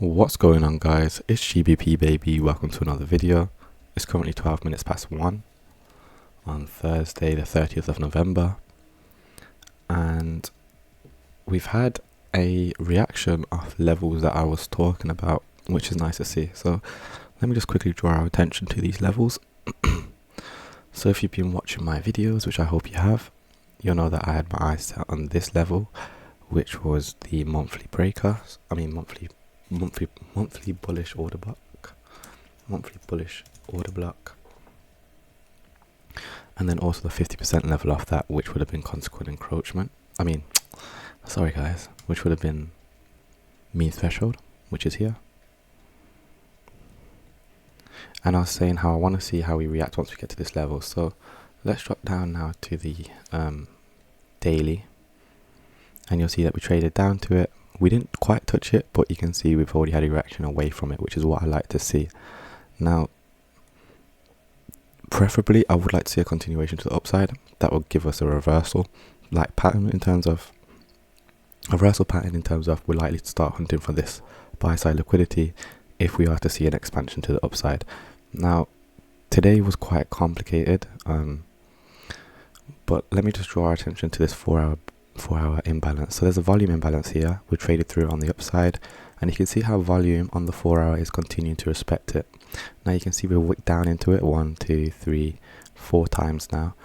What's going on, guys? It's GBP baby. Welcome to another video. It's currently 12 minutes past 1 on Thursday the 30th of November, and we've had a reaction of levels that I was talking about, which is nice to see. So let me just quickly draw our attention to these levels. So if you've been watching my videos, which I hope you have, you'll know that I had my eyes set on this level, which was the monthly breaker. Monthly bullish order block, and then also the 50% level off that, which would have been consequent encroachment. Sorry guys, which would have been mean threshold, which is here. And I was saying how I want to see how we react once we get to this level. So let's drop down now to the daily, and you'll see that we traded down to it. We didn't quite touch it, but you can see we've already had a reaction away from it, which is what I like to see. Now, preferably, I would like to see a continuation to the upside. That would give us a reversal pattern in terms of we're likely to start hunting for this buy side liquidity if we are to see an expansion to the upside. Now, today was quite complicated, but let me just draw our attention to this 4 hour imbalance. So there's a volume imbalance here. We traded through on the upside, and you can see how volume on the 4 hour is continuing to respect it. Now you can see we're wicked down into it 1, 2, 3, 4 times now,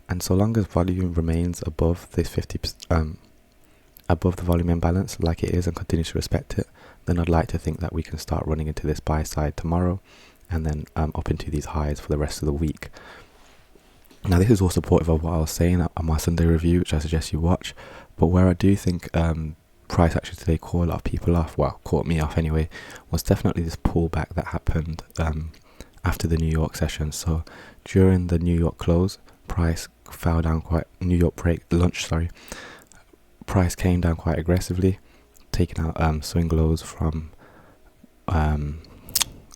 and so long as volume remains above this 50%, above the volume imbalance like it is, and continues to respect it, then I'd like to think that we can start running into this buy side tomorrow, and then up into these highs for the rest of the week. Now this is all supportive of what I was saying on my Sunday review, which I suggest you watch. But where I do think price action today caught a lot of people off, well, caught me off anyway, was definitely this pullback that happened after the New York session. So during the New York close, price fell down price came down quite aggressively, taking out swing lows from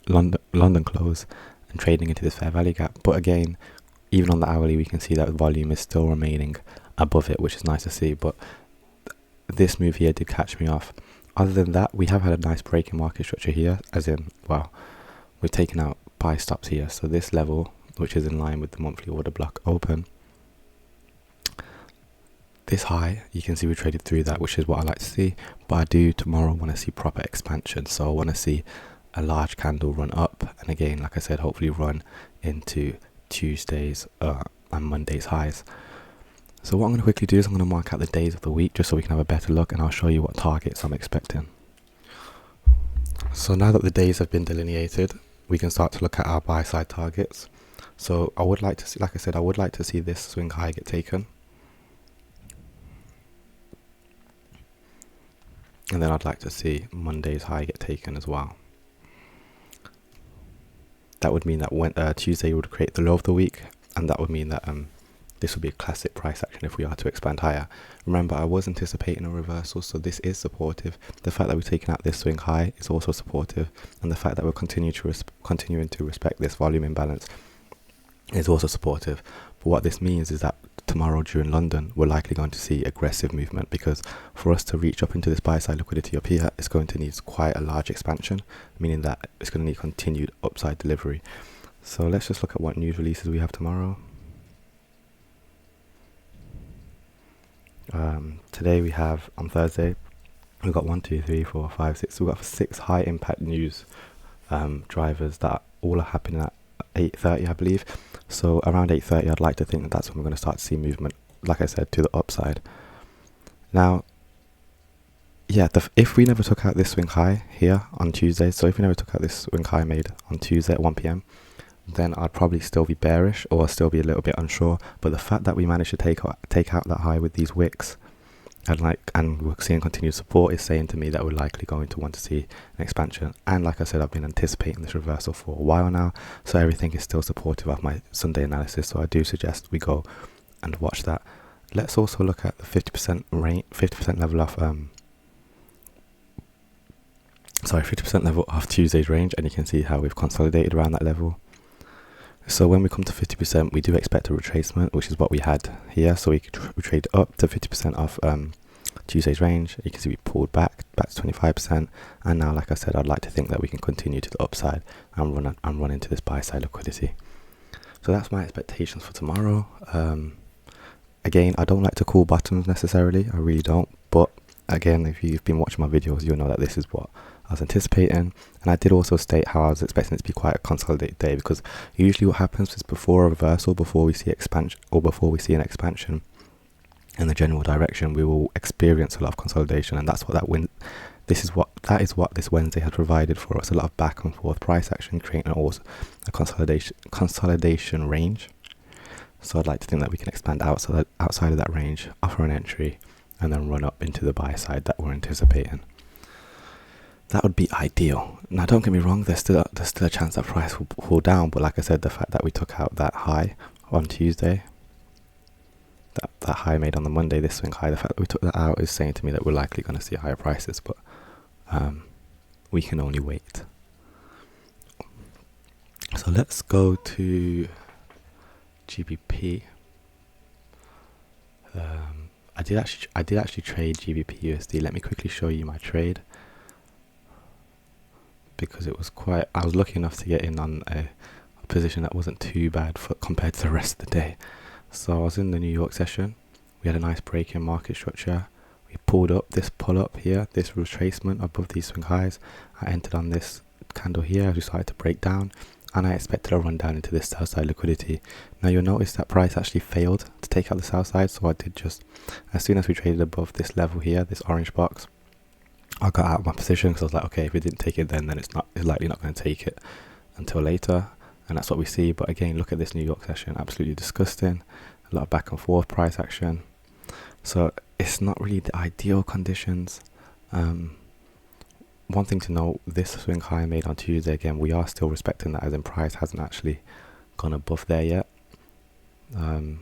London close and trading into this fair value gap. But again, even on the hourly, we can see that the volume is still remaining above it, which is nice to see. But this move here did catch me off. Other than that, we have had a nice break in market structure here, as in, well, we've taken out buy stops here. So this level, which is in line with the monthly order block open, this high, you can see we traded through that, which is what I like to see. But I do tomorrow want to see proper expansion. So I want to see a large candle run up, and again, like I said, hopefully run into Tuesdays and Mondays highs. So what I'm going to quickly do is I'm going to mark out the days of the week just so we can have a better look, and I'll show you what targets I'm expecting. So now that the days have been delineated, we can start to look at our buy side targets. So I would like to see, like I said, I would like to see this swing high get taken, and then I'd like to see Monday's high get taken as well. That would mean that when Tuesday would create the low of the week, and that would mean that this would be a classic price action if we are to expand higher. Remember, I was anticipating a reversal, so this is supportive. The fact that we've taken out this swing high is also supportive, and the fact that we're continuing to respect this volume imbalance is also supportive. But what this means is that tomorrow during London, we're likely going to see aggressive movement, because for us to reach up into this buy side liquidity up here, it's going to need quite a large expansion, meaning that it's going to need continued upside delivery. So let's just look at what news releases we have tomorrow. Today we have, on Thursday, we've got 1, 2, 3, 4, 5, 6. We've got 6 high impact news drivers that all are happening at 8:30, I believe. So around 8:30, I'd like to think that that's when we're going to start to see movement, like I said, to the upside. Now, yeah, if we never took out this swing high here on Tuesday, so if we never took out this swing high made on Tuesday at 1 PM, then I'd probably still be bearish or still be a little bit unsure. But the fact that we managed to take out that high with these wicks, and we're seeing continued support, is saying to me that we're likely going to want to see an expansion. And like I said, I've been anticipating this reversal for a while now, so everything is still supportive of my Sunday analysis. So I do suggest we go and watch that. Let's also look at the 50% level of 50% level of Tuesday's range, and you can see how we've consolidated around that level. So when we come to 50%, we do expect a retracement, which is what we had here. So we trade up to 50% of Tuesday's range. You can see we pulled back to 25%, and now, like I said, I'd like to think that we can continue to the upside and run into this buy side liquidity. So that's my expectations for tomorrow. Again, I don't like to call bottoms necessarily, I really don't, but again, if you've been watching my videos, you'll know that this is what I was anticipating. And I did also state how I was expecting it to be quite a consolidated day, because usually what happens is before a reversal, before we see expansion, or before we see an expansion in the general direction, we will experience a lot of consolidation, and that's what that is what this Wednesday had provided for us. A lot of back and forth price action, creating also a consolidation range. So I'd like to think that we can expand outside of that range, offer an entry, and then run up into the buy side that we're anticipating. That would be ideal. Now, don't get me wrong, there's still a chance that price will fall down, but like I said, the fact that we took out that high on Tuesday, that high made on the Monday, this swing high, the fact that we took that out is saying to me that we're likely going to see higher prices, but we can only wait. So let's go to GBP. I did actually trade GBP USD. Let me quickly show you my trade, because I was lucky enough to get in on a position that wasn't too bad compared to the rest of the day. So I was in the New York session. We had a nice break in market structure. We pulled up this pull up here, this retracement above these swing highs. I entered on this candle here as we started to break down, and I expected a run down into this sell side liquidity. Now you'll notice that price actually failed to take out the sell side, so I did just, as soon as we traded above this level here, this orange box, I got out of my position, because I was like, okay, if it didn't take it then it's likely not going to take it until later, and that's what we see. But again, look at this New York session, absolutely disgusting, a lot of back and forth price action. So it's not really the ideal conditions. One thing to note, this swing high made on Tuesday, again, we are still respecting that, as in price hasn't actually gone above there yet. And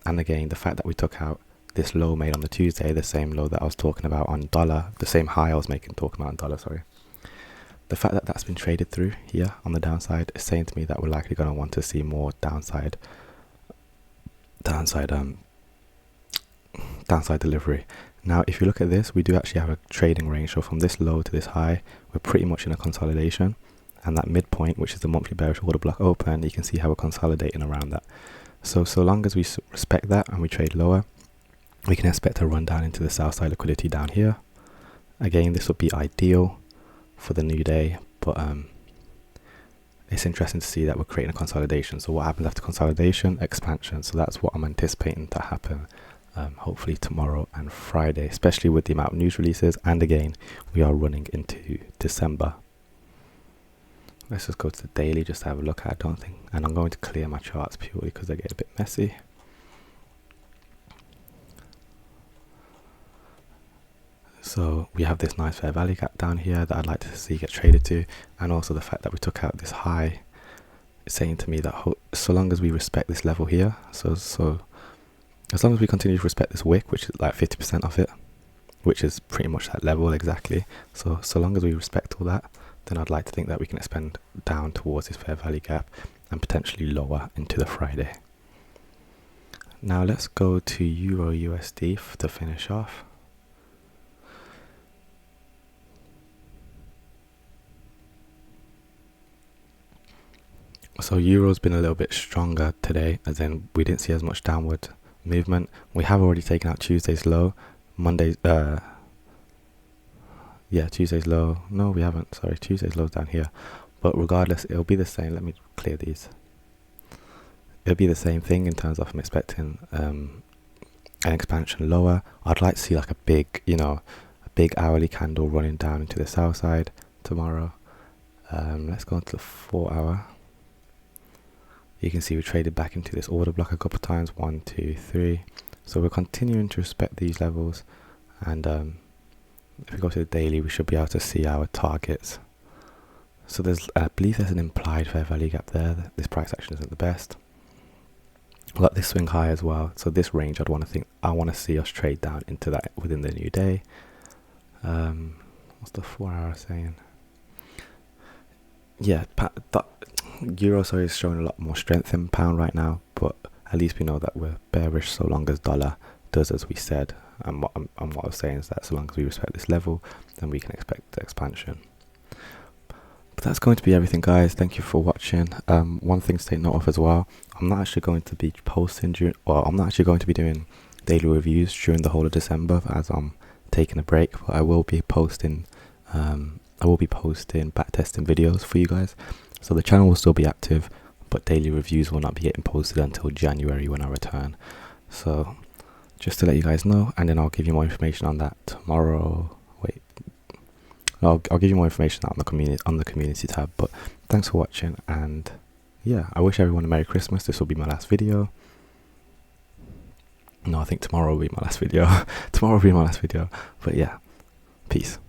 again, the fact that we took out this low made on the Tuesday, the same low that I was talking about on dollar, the same high I was talking about on dollar, sorry. The fact that that's been traded through here on the downside is saying to me that we're likely going to want to see more downside delivery. Now, if you look at this, we do actually have a trading range. So from this low to this high, we're pretty much in a consolidation. And that midpoint, which is the monthly bearish order block open, you can see how we're consolidating around that. So long as we respect that and we trade lower, we can expect a run down into the sell side liquidity down here. Again, this would be ideal for the new day, but it's interesting to see that we're creating a consolidation. So what happens after consolidation? Expansion. So that's what I'm anticipating to happen. Hopefully tomorrow and Friday, especially with the amount of news releases, and again, we are running into December. Let's just go to the daily just to have a look at and I'm going to clear my charts purely because they get a bit messy. So we have this nice fair value gap down here that I'd like to see get traded to, and also the fact that we took out this high is saying to me that so long as we respect this level here, so as long as we continue to respect this wick, which is like 50% of it, which is pretty much that level exactly, so long as we respect all that, then I'd like to think that we can expand down towards this fair value gap and potentially lower into the Friday. Now let's go to Euro USD to finish off. So Euro's been a little bit stronger today, as in we didn't see as much downward movement. We have already taken out Tuesday's low, Tuesday's low. No, we haven't. Sorry, Tuesday's low's down here. But regardless, it'll be the same. Let me clear these. It'll be the same thing in terms of I'm expecting an expansion lower. I'd like to see like a big hourly candle running down into the sell side tomorrow. Let's go into the 4 hour. You can see we traded back into this order block a couple of times, 1, 2, 3. So we're continuing to respect these levels, and if we go to the daily, we should be able to see our targets. So I believe there's an implied fair value gap there. This price action isn't the best. We've got this swing high as well. So this range, I want to see us trade down into that within the new day. What's the 4 hour saying? Yeah, Euro is showing a lot more strength in pound right now, but at least we know that we're bearish so long as dollar does as we said. And what I was saying is that so long as we respect this level, then we can expect the expansion. But that's going to be everything, guys. Thank you for watching. One thing to take note of as well, I'm not actually going to be posting I'm not actually going to be doing daily reviews during the whole of December, as I'm taking a break. But I will be posting backtesting videos for you guys. So the channel will still be active, but daily reviews will not be getting posted until January when I return. So just to let you guys know, and then I'll give you more information on that tomorrow. I'll give you more information on the community tab. But thanks for watching, and yeah, I wish everyone a Merry Christmas. This will be my last video. No, I think tomorrow will be my last video. Tomorrow will be my last video. But yeah, peace.